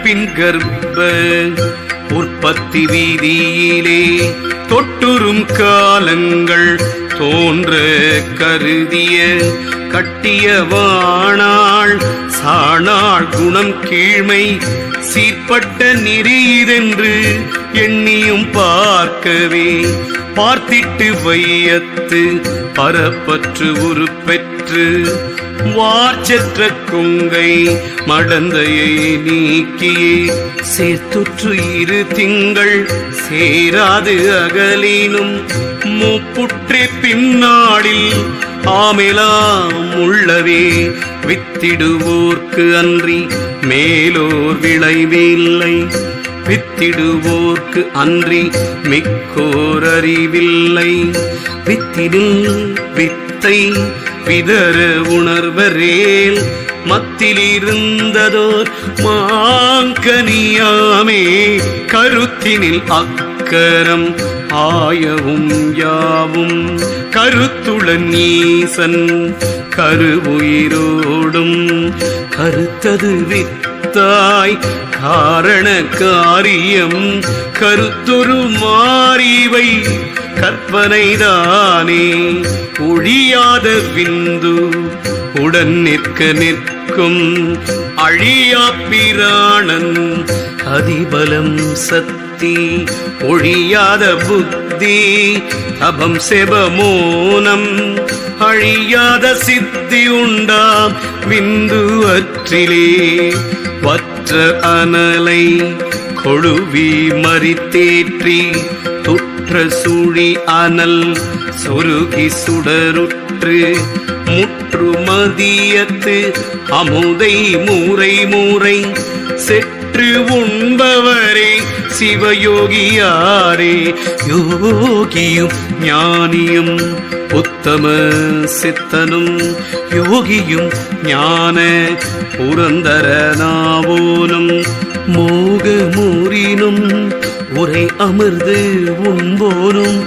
பின் கர்ப்ப உற்பத்தி வீதியிலே தொட்டுறும் காலங்கள் தோன்ற கருதிய கட்டிய வாணாள் சாணாள் குணம் கீழ்மை சீர்பட்ட நெறியென்று எண்ணியும் பார்க்கவே பார்த்திட்டு வையத்து பரப்பற்று உருப்பெற்று வார்ச்சற்ற கொங்கை மடந்தையை நீக்கியே சேர்த்துற்று 2 திங்கள் சேராது அகலினும் மூப்புற்றே பின்னாளில் ஆமெலாம் உள்ளவே வித்திடுவோர்க்கு அன்றி மேலோர் விளைவில்லை வித்திடுவோர்க்கு அன்றி மிக்கோர் அறிவில்லை வித்திடில் வித்தை விதற உணர்வரேல் மத்திலிருந்ததோர் மாங்கனியாமே கருத்தினில் அக்கரம் ஆயவும் யாவும் கருத்துளன் ஈசன் கருவுயிரோடும் கருத்தது வித்தாய் காரண காரியம் கருத்துரு மாறிவை கற்பனைதானே ஒழியாத விந்து உடன் நிற்க நிற்கும் அழியா பிராணன் அதிபலம் சக்தி ஒழியாத புத்தி அபம் செபமோனம் அழியாத சித்தி உண்டாம் விந்து அற்றிலே வற்ற அனலை கொழுவி மறித்தேற்றி துற்ற சுழி அனல் சொருகி சுடருற்று முற்று மதியத்து அமுதை மூரை மூரை செற்று உண்பவரே சிவயோகியாரே யோகியும் ஞானியும் உத்தம சித்தனும் யோகியும் ஞான புரந்தரனாவோனும் மோகமூரினும் உரை அமர்ந்து உண்போனும்